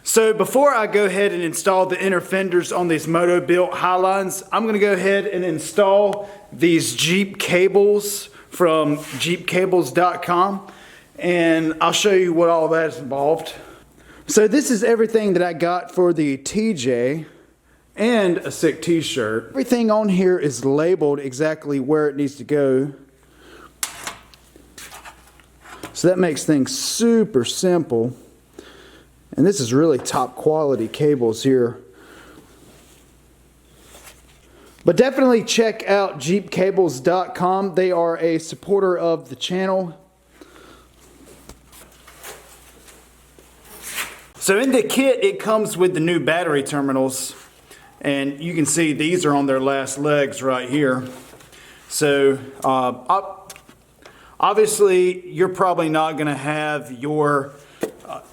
So before I go ahead and install the inner fenders on these moto-built Highlines, I'm going to go ahead and install these Jeep cables from jeepcables.com, and I'll show you what all that is involved. So this is everything that I got for the TJ and a sick t-shirt. Everything on here is labeled exactly where it needs to go. So that makes things super simple. And this is really top quality cables here. But definitely check out jeepcables.com. They are a supporter of the channel. So in the kit, it comes with the new battery terminals. And you can see these are on their last legs right here. So obviously you're probably not going to have your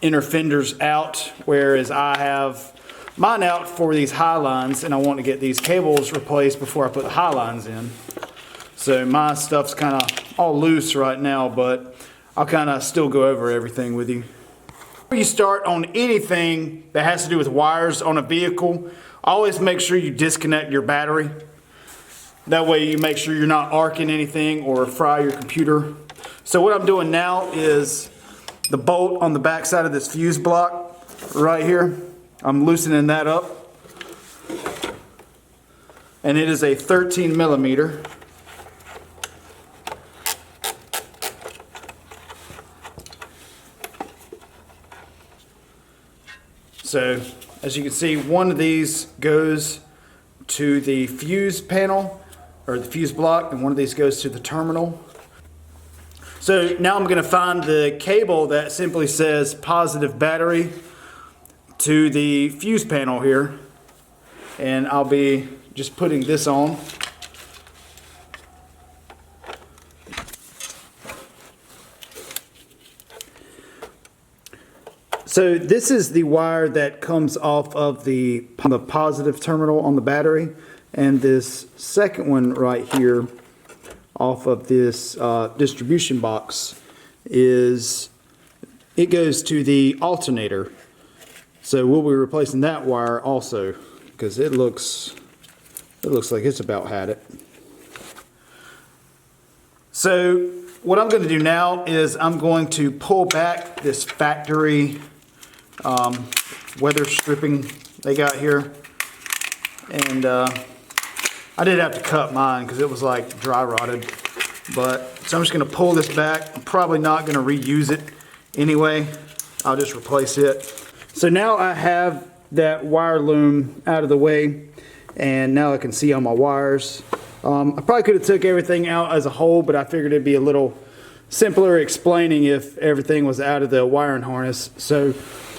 inner fenders out, whereas I have mine out for these Highlines, and I want to get these cables replaced before I put the Highlines in. So my stuff's kind of all loose right now, but I'll kind of still go over everything with you. Before you start on anything that has to do with wires on a vehicle, always make sure you disconnect your battery. That way you make sure you're not arcing anything or fry your computer. So what I'm doing now is the bolt on the back side of this fuse block right here, I'm loosening that up, and it is a 13 millimeter. So as you can see, one of these goes to the fuse panel or the fuse block, and one of these goes to the terminal. So now I'm going to find the cable that simply says positive battery to the fuse panel here, and I'll be just putting this on. So this is the wire that comes off of the positive terminal on the battery, and this second one right here off of this distribution box it goes to the alternator. So we'll be replacing that wire also, because it looks like it's about had it. So what I'm going to do now is I'm going to pull back this factory weather stripping they got here, and I did have to cut mine because it was like dry rotted, but so I'm just going to pull this back. I'm probably not going to reuse it anyway. I'll just replace it. So now I have that wire loom out of the way, and now I can see all my wires. I probably could have took everything out as a whole, but I figured it'd be a little simpler explaining if everything was out of the wiring harness. So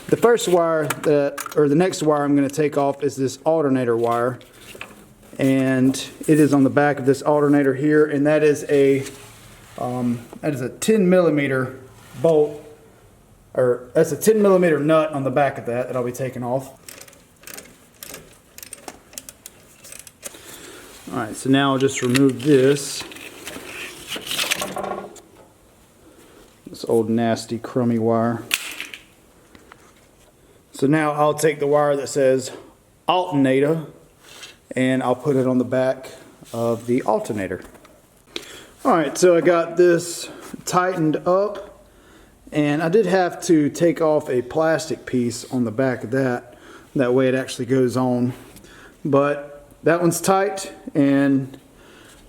the first wire the next wire I'm going to take off is this alternator wire. And it is on the back of this alternator here, and that is a 10 millimeter bolt, or that's a 10 millimeter nut on the back of that I'll be taking off. Alright, so now I'll just remove this old nasty crummy wire. So now I'll take the wire that says alternator, and I'll put it on the back of the alternator. Alright, so I got this tightened up, and I did have to take off a plastic piece on the back of that. That way it actually goes on. But that one's tight, and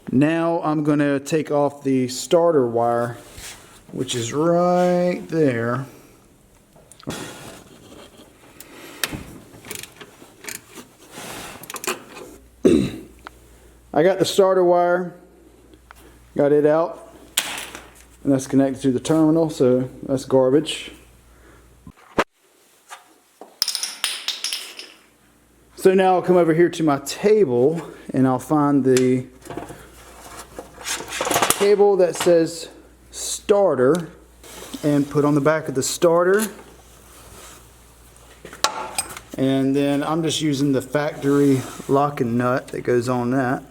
now I'm going to take off the starter wire, which is right there. I got the starter wire, got it out. and that's connected to the terminal, so that's garbage. So now I'll come over here to my table and I'll find the cable that says starter and put on the back of the starter. And then I'm just using the factory locking nut that goes on that.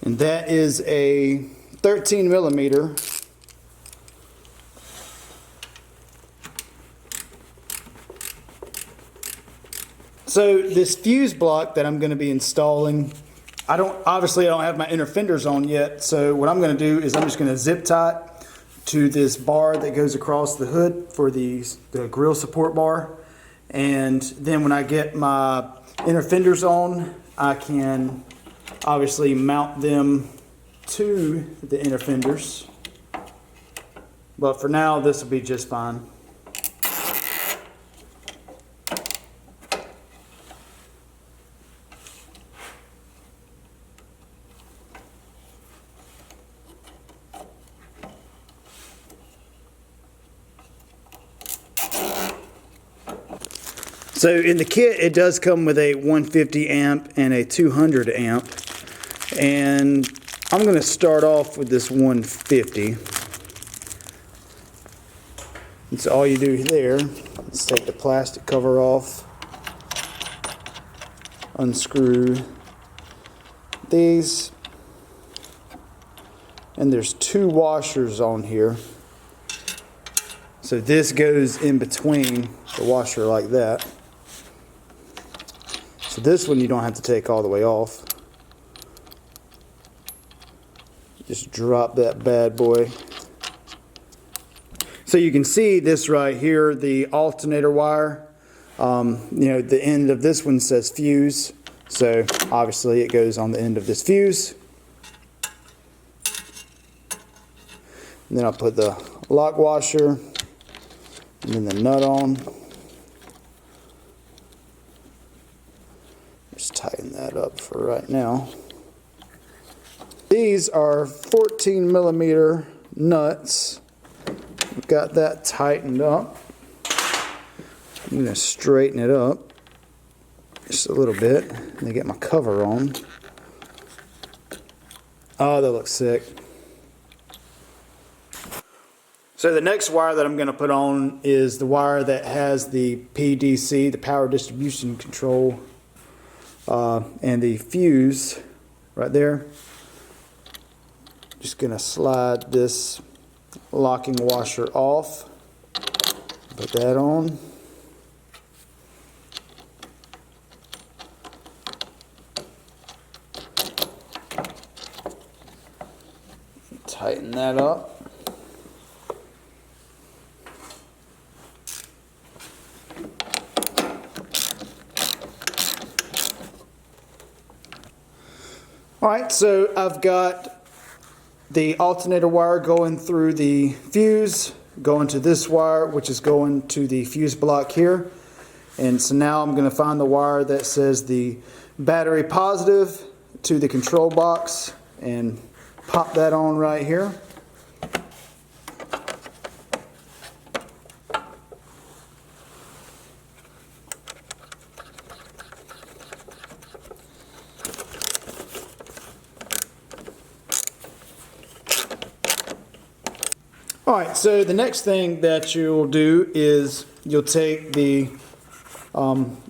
And that is a 13 millimeter. So this fuse block that I'm going to be installing, obviously I don't have my inner fenders on yet, so what I'm going to do is I'm just going to zip tie it to this bar that goes across the hood for the grill support bar. And then when I get my inner fenders on, I can obviously mount them to the inner fenders. But for now, this will be just fine. So in the kit, it does come with a 150 amp and a 200 amp. And I'm going to start off with this 150. And so all you do there is take the plastic cover off, unscrew these, and there's 2 washers on here. So this goes in between the washer like that. So this one you don't have to take all the way off. Just drop that bad boy. So you can see this right here, the alternator wire. The end of this one says fuse. So obviously it goes on the end of this fuse. And then I'll put the lock washer and then the nut on. Just tighten that up for right now. These are 14 millimeter nuts. We've got that tightened up. I'm going to straighten it up just a little bit and get my cover on. Oh, that looks sick. So the next wire that I'm going to put on is the wire that has the PDC, the power distribution control, and the fuse right there. Just going to slide this locking washer off, put that on. Tighten that up. Alright, so I've got the alternator wire going through the fuse, going to this wire, which is going to the fuse block here. And so now I'm going to find the wire that says the battery positive to the control box and pop that on right here. Alright, so the next thing that you'll do is you'll take the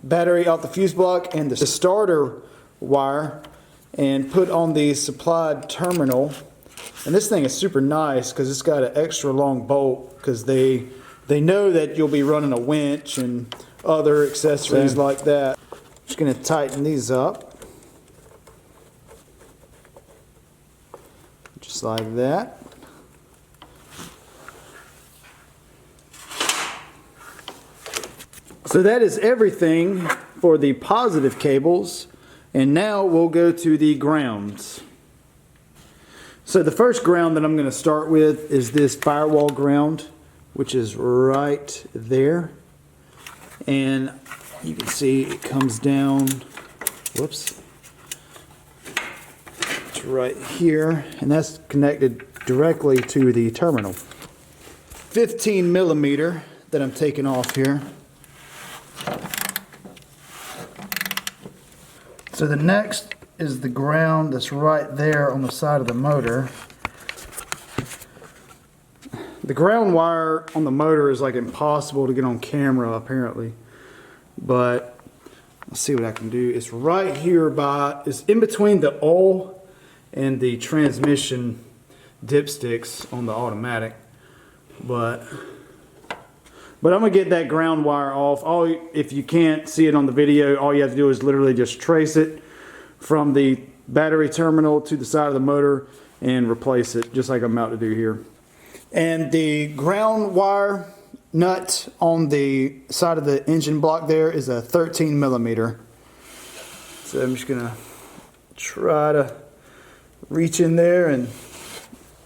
battery out the fuse block and the starter wire and put on the supplied terminal. And this thing is super nice because it's got an extra long bolt because they know that you'll be running a winch and other accessories like that. Just going to tighten these up. Just like that. So that is everything for the positive cables, and now we'll go to the grounds. So the first ground that I'm going to start with is this firewall ground, which is right there. And you can see it comes down, whoops, It's right here, and that's connected directly to the terminal. 15 millimeter that I'm taking off here. So the next is the ground that's right there on the side of the motor. The ground wire on the motor is like impossible to get on camera apparently, but let's see what I can do. It's right here it's in between the oil and the transmission dipsticks on the automatic, but I'm gonna get that ground wire off. If you can't see it on the video, all you have to do is literally just trace it from the battery terminal to the side of the motor and replace it, just like I'm about to do here. And the ground wire nut on the side of the engine block there is a 13 millimeter. So I'm just gonna try to reach in there and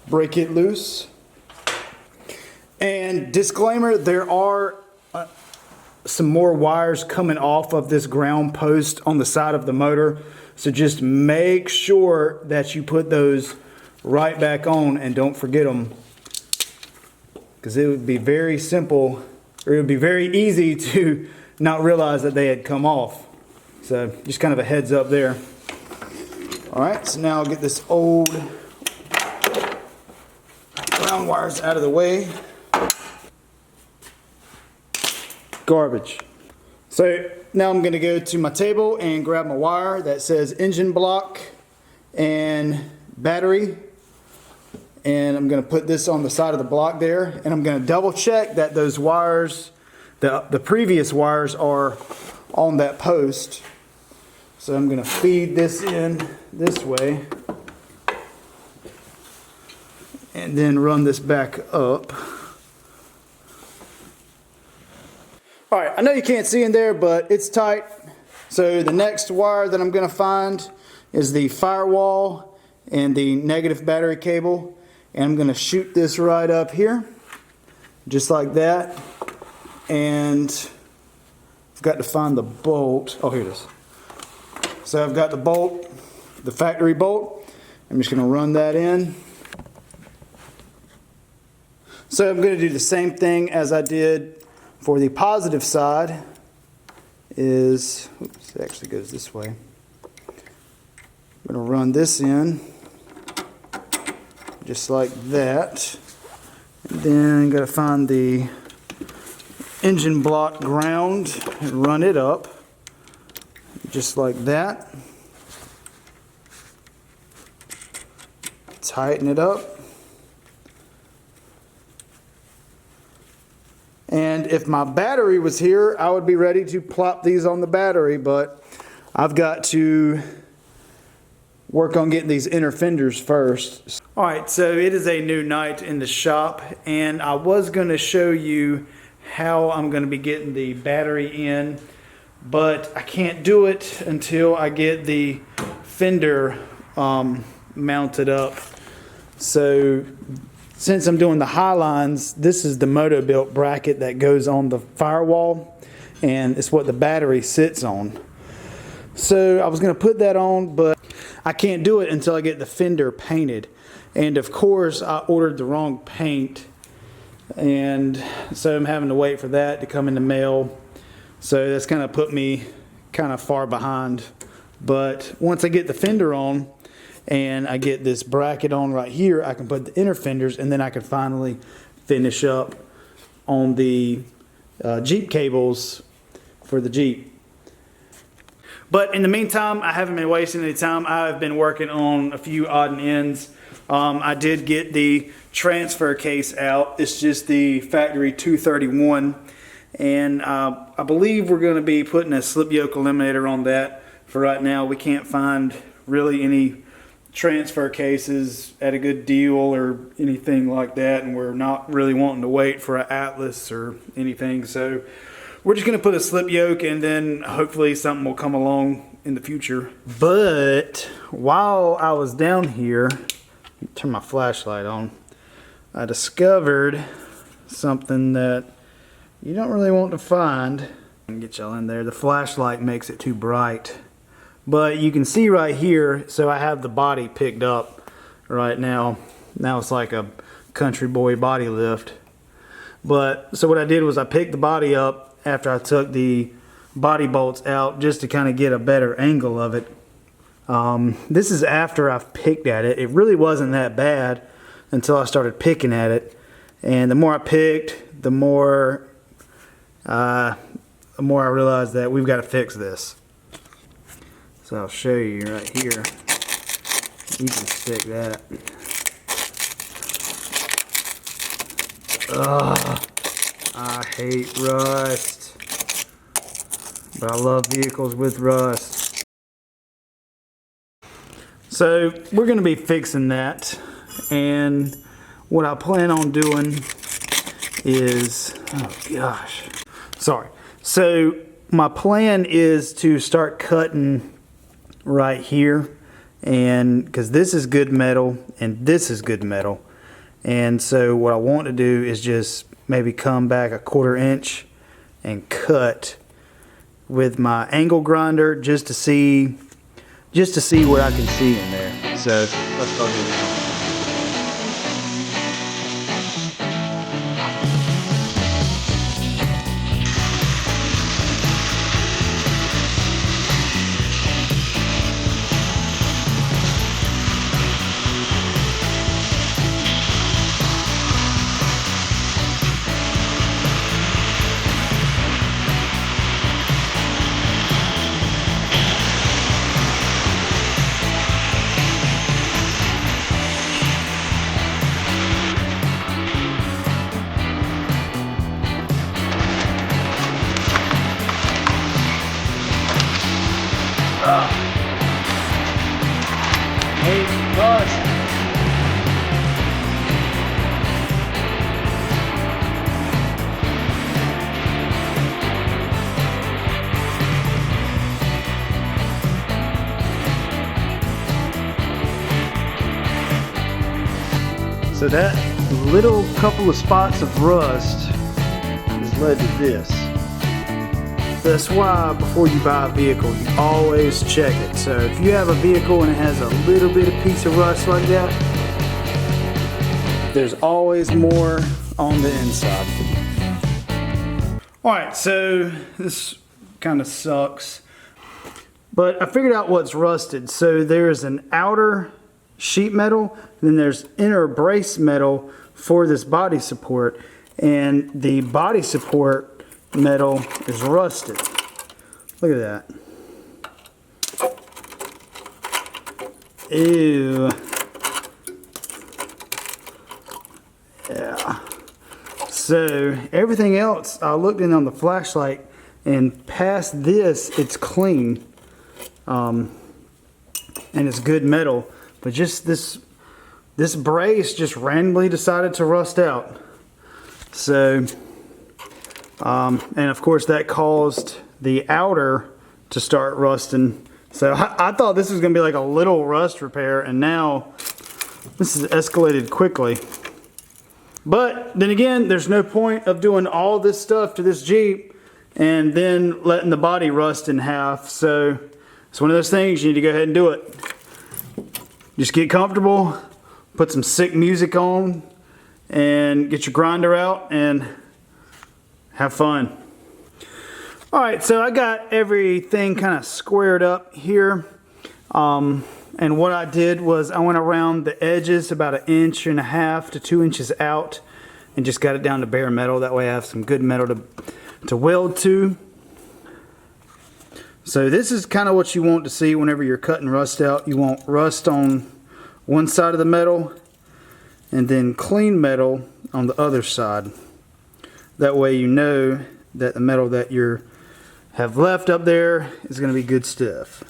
break it loose. And disclaimer, there are some more wires coming off of this ground post on the side of the motor. So just make sure that you put those right back on and don't forget them, because it would be very simple, or it would be very easy to not realize that they had come off. So just kind of a heads up there. All right, so now I'll get this old ground wires out of the way. Garbage. So now I'm going to go to my table and grab my wire that says engine block and battery, and I'm going to put this on the side of the block there, and I'm going to double check that those wires, the previous wires, are on that post. So I'm going to feed this in this way and then run this back up. All right, I know you can't see in there, but it's tight. So the next wire that I'm going to find is the firewall and the negative battery cable. And I'm going to shoot this right up here, just like that. And I've got to find the bolt. Oh, here it is. So I've got the bolt, the factory bolt. I'm just going to run that in. So I'm going to do the same thing as I did for the positive side. Oops, it actually goes this way. I'm going to run this in just like that. And then I'm going to find the engine block ground and run it up just like that. Tighten it up. And if my battery was here, I would be ready to plop these on the battery, but I've got to work on getting these inner fenders first. All right, so it is a new night in the shop, and I was going to show you how I'm going to be getting the battery in, but I can't do it until I get the fender mounted up. So since I'm doing the high lines, this is the Moto-Built bracket that goes on the firewall, and it's what the battery sits on. So I was going to put that on, but I can't do it until I get the fender painted. And of course, I ordered the wrong paint, and so I'm having to wait for that to come in the mail. So that's kind of put me kind of far behind. But once I get the fender on, and I get this bracket on right here, I can put the inner fenders, and then I can finally finish up on the Jeep cables for the Jeep. But in the meantime, I haven't been wasting any time. I've been working on a few odd and ends. I did get the transfer case out. It's just the factory 231, and I believe we're going to be putting a slip yoke eliminator on that. For right now, we can't find really any transfer cases at a good deal or anything like that, and we're not really wanting to wait for an Atlas or anything, so we're just going to put a slip yoke, and then hopefully something will come along in the future. But while I was down here, turn my flashlight on, I discovered something that you don't really want to find. Get y'all in there. The flashlight makes it too bright, But you can see right here, so I have the body picked up right now. Now it's like a country boy body lift. But so what I did was I picked the body up after I took the body bolts out just to kind of get a better angle of it. This is after I've picked at it. It really wasn't that bad until I started picking at it. And the more I picked, the more I realized that we've got to fix this. So I'll show you right here. You can stick that. Ugh, I hate rust, but I love vehicles with rust. So we're going to be fixing that, and what I plan on doing is, oh gosh, sorry. So my plan is to start cutting right here, and because this is good metal and this is good metal. And so what I want to do is just maybe come back a 1/4 inch and cut with my angle grinder just to see what I can see in there. So let's start doing that. Hey, rust. So that little couple of spots of rust has led to this. That's why before you buy a vehicle, you always check it. So if you have a vehicle and it has a little bit of piece of rust like that, there's always more on the inside. Alright, so this kind of sucks. But I figured out what's rusted. So there's an outer sheet metal, and then there's inner brace metal for this body support. And the body support metal is rusted. Look at that. Ew. Yeah. So everything else, I looked in on the flashlight, and past this, it's clean. And it's good metal. But just this brace just randomly decided to rust out. So and of course that caused the outer to start rusting. So I thought this was going to be like a little rust repair, and now this has escalated quickly. But then again, there's no point of doing all this stuff to this Jeep and then letting the body rust in half. So it's one of those things, you need to go ahead and do it. Just get comfortable, put some sick music on, and get your grinder out and have fun. Alright, so I got everything kind of squared up here. And what I did was I went around the edges about 1.5 to 2 inches out and just got it down to bare metal. That way I have some good metal to weld to. So this is kind of what you want to see whenever you're cutting rust out. You want rust on one side of the metal and then clean metal on the other side. That way you know that the metal that you have left up there is going to be good stuff.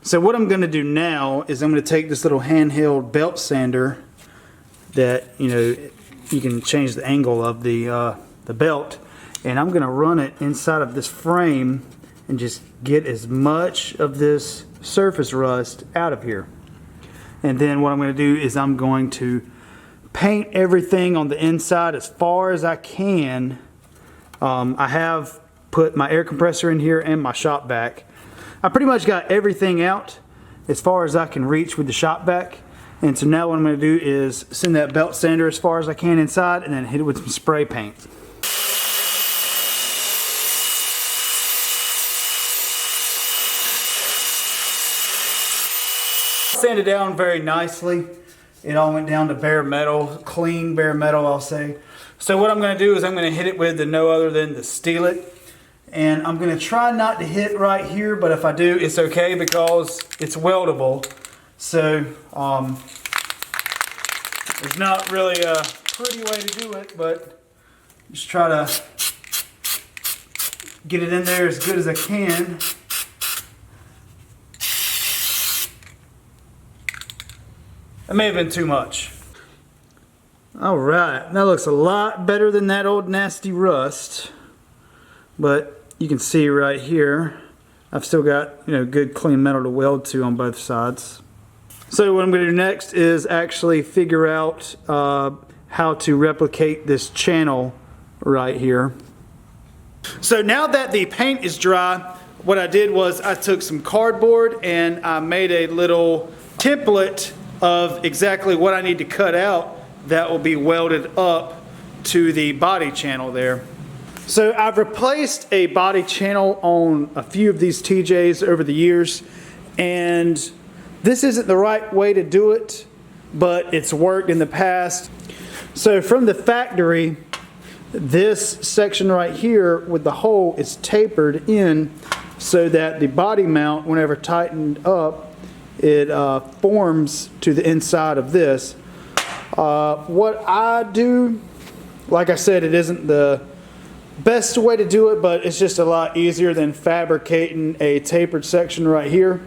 So what I'm going to do now is I'm going to take this little handheld belt sander that, you know, you can change the angle of the belt, and I'm going to run it inside of this frame and just get as much of this surface rust out of here. And then what I'm going to do is I'm going to paint everything on the inside as far as I can. I have put my air compressor in here and my shop vac, I pretty much got everything out as far as I can reach with the shop vac. And so now what I'm going to do is send that belt sander as far as I can inside and then hit it with some spray paint. Sanded down very nicely. It all went down to bare metal, clean bare metal, I'll say. So what I'm going to do is I'm going to hit it with the no other than the Steel It. And I'm going to try not to hit right here, but if I do, it's okay because it's weldable. So there's not really a pretty way to do it, but just try to get it in there as good as I can. That may have been too much. All right, that looks a lot better than that old nasty rust. But you can see right here, I've still got, good clean metal to weld to on both sides. So what I'm going to do next is actually figure out how to replicate this channel right here. So now that the paint is dry, what I did was I took some cardboard and I made a little template of exactly what I need to cut out that will be welded up to the body channel there. So I've replaced a body channel on a few of these TJs over the years, and this isn't the right way to do it, but it's worked in the past. So from the factory, this section right here with the hole is tapered in so that the body mount, whenever tightened up, it forms to the inside of this. What I do, like I said, it isn't the best way to do it, but it's just a lot easier than fabricating a tapered section right here,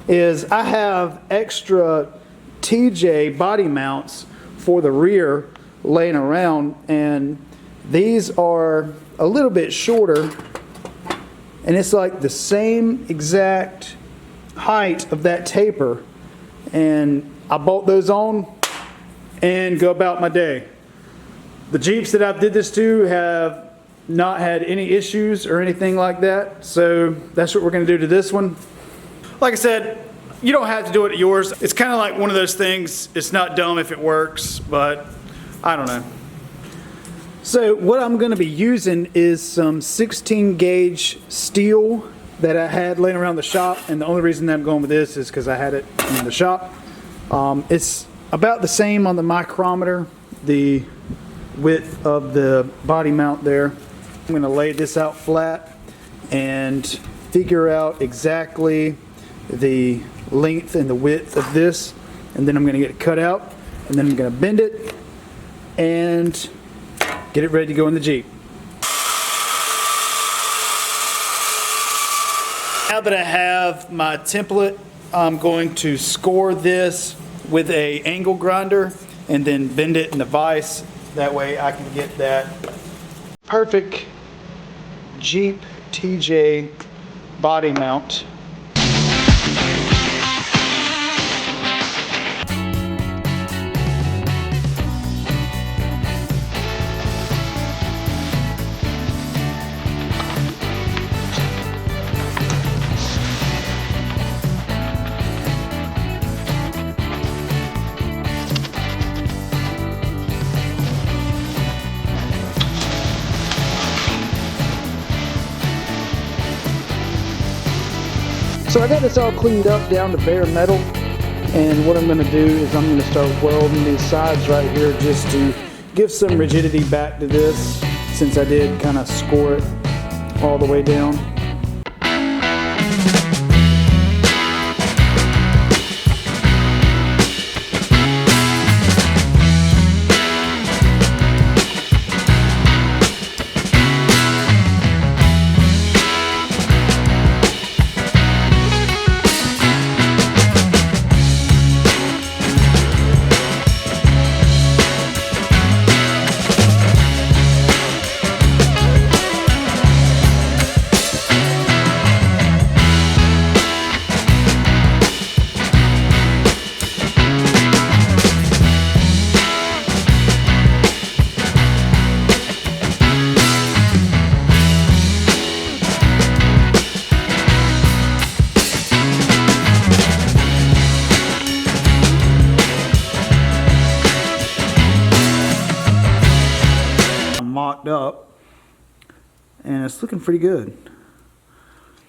is I have extra TJ body mounts for the rear laying around, and these are a little bit shorter, and it's like the same exact height of that taper, and I bolt those on and go about my day. The Jeeps that I've did this to have not had any issues or anything like that, so that's what we're going to do to this one. Like I said, you don't have to do it at yours. It's kind of like one of those things, it's not dumb if it works, but I don't know. So what I'm going to be using is some 16 gauge steel that I had laying around the shop, and the only reason that I'm going with this is because I had it in the shop. It's about the same on the micrometer, the width of the body mount there. I'm going to lay this out flat and figure out exactly the length and the width of this, and then I'm going to get it cut out, and then I'm going to bend it and get it ready to go in the Jeep. Now that I have my template, I'm going to score this with an angle grinder and then bend it in the vise. That way I can get that perfect Jeep TJ body mount. So I got this all cleaned up down to bare metal, and what I'm going to do is I'm going to start welding these sides right here just to give some rigidity back to this, since I did kind of score it all the way down. mocked up, and it's looking pretty good.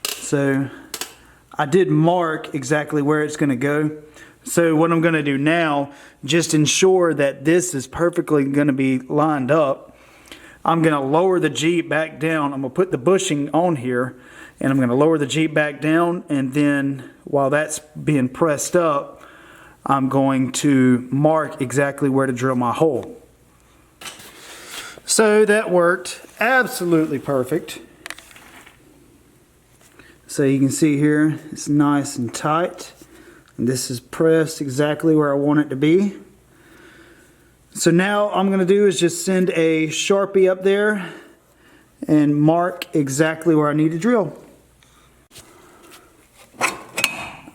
So I did mark exactly where it's going to go. So what I'm going to do now, just ensure that this is perfectly going to be lined up, I'm going to lower the Jeep back down. I'm going to put the bushing on here, and I'm going to lower the Jeep back down, and then while that's being pressed up, I'm going to mark exactly where to drill my hole. So that worked absolutely perfect. So you can see here, it's nice and tight. And this is pressed exactly where I want it to be. So now all I'm going to do is just send a Sharpie up there and mark exactly where I need to drill.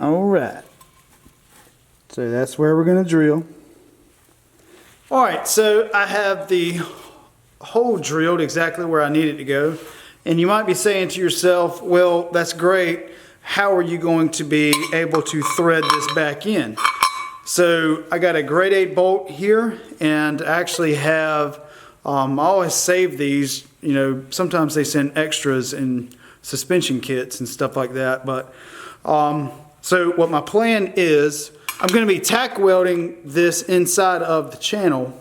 Alright. So that's where we're going to drill. Alright, so I have the hole drilled exactly where I need it to go. And you might be saying to yourself, well, that's great. How are you going to be able to thread this back in? So I got a grade 8 bolt here, and I actually have, I always save these, you know, sometimes they send extras in suspension kits and stuff like that. But so what my plan is, I'm going to be tack welding this inside of the channel,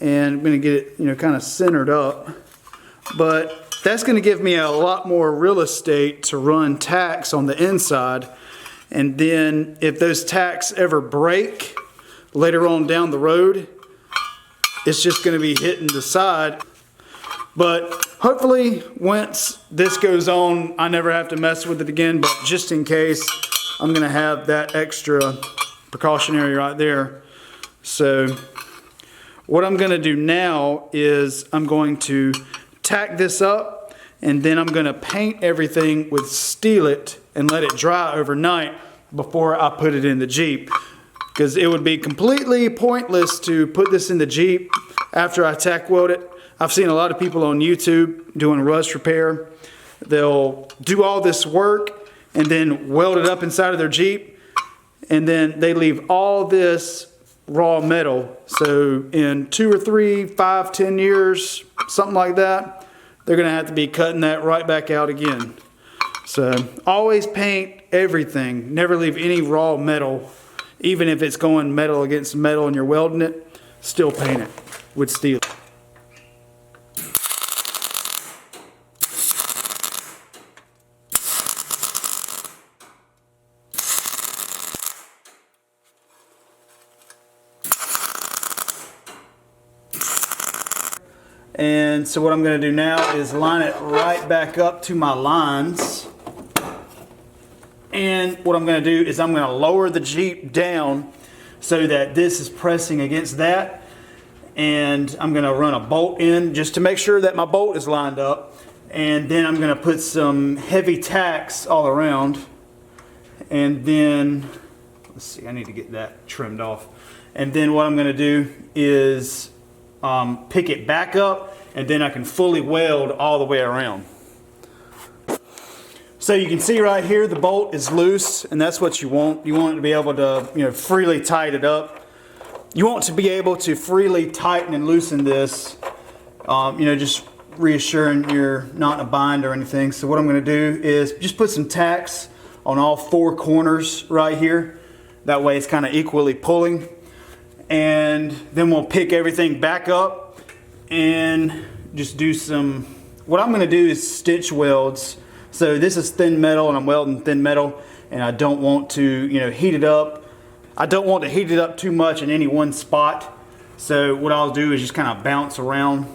and I'm going to get it, you know, kind of centered up. But that's going to give me a lot more real estate to run tacks on the inside. And then if those tacks ever break later on down the road, it's just going to be hitting the side. But hopefully once this goes on, I never have to mess with it again. But just in case, I'm going to have that extra precautionary right there. So what I'm going to do now is I'm going to tack this up, and then I'm going to paint everything with Steel It and let it dry overnight before I put it in the Jeep, because it would be completely pointless to put this in the Jeep after I tack weld it. I've seen a lot of people on YouTube doing rust repair. They'll do all this work and then weld it up inside of their Jeep, and then they leave all this raw metal. So in 2 or 3, 5, 10 years, something like that, they're going to have to be cutting that right back out again. So always paint everything. Never leave any raw metal. Even if it's going metal against metal and you're welding it, still paint it with steel. And so what I'm going to do now is line it right back up to my lines. And what I'm going to do is I'm going to lower the Jeep down so that this is pressing against that. And I'm going to run a bolt in just to make sure that my bolt is lined up. And then I'm going to put some heavy tacks all around. And then, let's see, I need to get that trimmed off. And then what I'm going to do is pick it back up, and then I can fully weld all the way around. So you can see right here the bolt is loose, and that's what you want. You want it to be able to, you know, freely tighten it up. You want to be able to freely tighten and loosen this, you know, just reassuring you're not in a bind or anything. So what I'm going to do is just put some tacks on all 4 corners right here. That way it's kind of equally pulling. And then we'll pick everything back up and just do some, what I'm going to do is stitch welds. So this is thin metal, and I'm welding thin metal, and I don't want to, you know, heat it up. I don't want to heat it up too much in any one spot. So what I'll do is just kind of bounce around.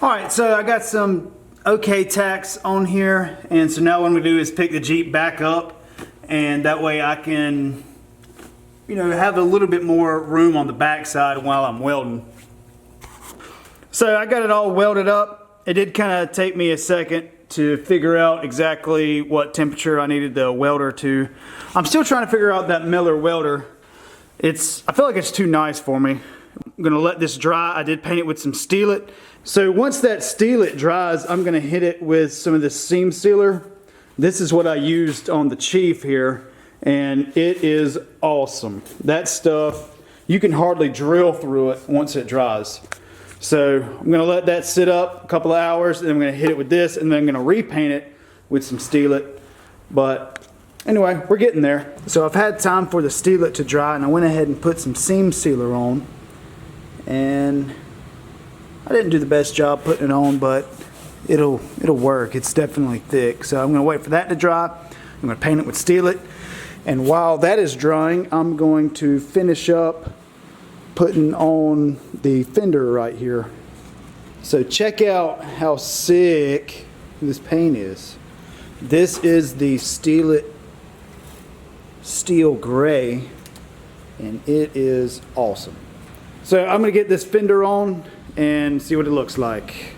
Alright, so I got some okay tacks on here, and so now what I'm going to do is pick the Jeep back up, and that way I can, you know, have a little bit more room on the back side while I'm welding. So I got it all welded up. It did kind of take me a second to figure out exactly what temperature I needed the welder to. I'm still trying to figure out that Miller welder. I feel like it's too nice for me. I'm going to let this dry. I did paint it with some Steel It. So once that Steel It dries, I'm going to hit it with some of this seam sealer. This is what I used on the Chief here, and it is awesome. That stuff, you can hardly drill through it once it dries. So I'm gonna let that sit up a couple of hours, and then I'm gonna hit it with this, and then I'm gonna repaint it with some Steel-It. But anyway, we're getting there. So I've had time for the Steel-It to dry, and I went ahead and put some seam sealer on. And I didn't do the best job putting it on, but it'll work. It's definitely thick. So I'm gonna wait for that to dry. I'm gonna paint it with Steel-It. And while that is drying, I'm going to finish up putting on the fender right here. So check out how sick this paint is. This is the Steel-It Steel Gray, and it is awesome. So I'm gonna get this fender on and see what it looks like.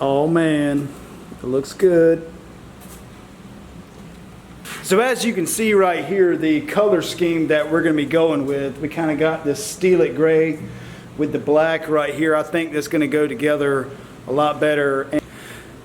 Oh man, it looks good. So as you can see right here, the color scheme that we're going to be going with, we kind of got this Steel-It Gray with the black right here. I think that's going to go together a lot better.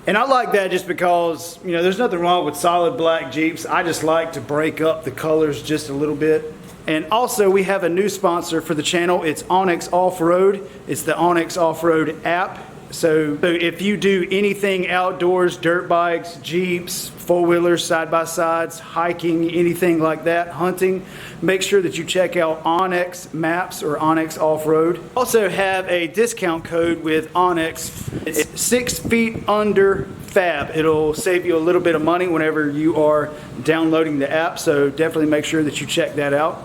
And I like that just because, you know, there's nothing wrong with solid black Jeeps. I just like to break up the colors just a little bit. And also we have a new sponsor for the channel. It's Onyx Off-Road. It's the Onyx Off-Road app. So if you do anything outdoors, dirt bikes, Jeeps, four-wheelers, side-by-sides, hiking, anything like that, hunting, make sure that you check out Onyx Maps or Onyx Off-Road. Also have a discount code with Onyx. It's 6 feet under Fab. It'll save you a little bit of money whenever you are downloading the app, so definitely make sure that you check that out.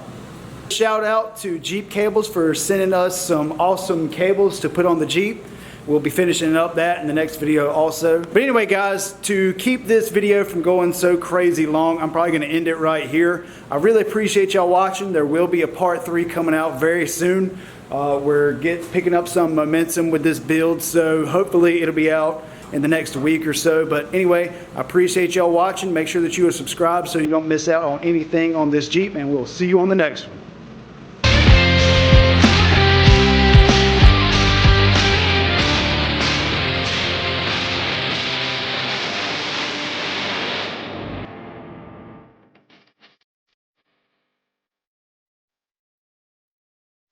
Shout out to Jeep Cables for sending us some awesome cables to put on the Jeep. We'll be finishing up that in the next video also. But anyway guys, to keep this video from going so crazy long, I'm probably gonna end it right here. I really appreciate y'all watching. There will be a part 3 coming out very soon. We're picking up some momentum with this build, so hopefully it'll be out in the next week or so. But anyway, I appreciate y'all watching. Make sure that you are subscribed so you don't miss out on anything on this Jeep, and we'll see you on the next one.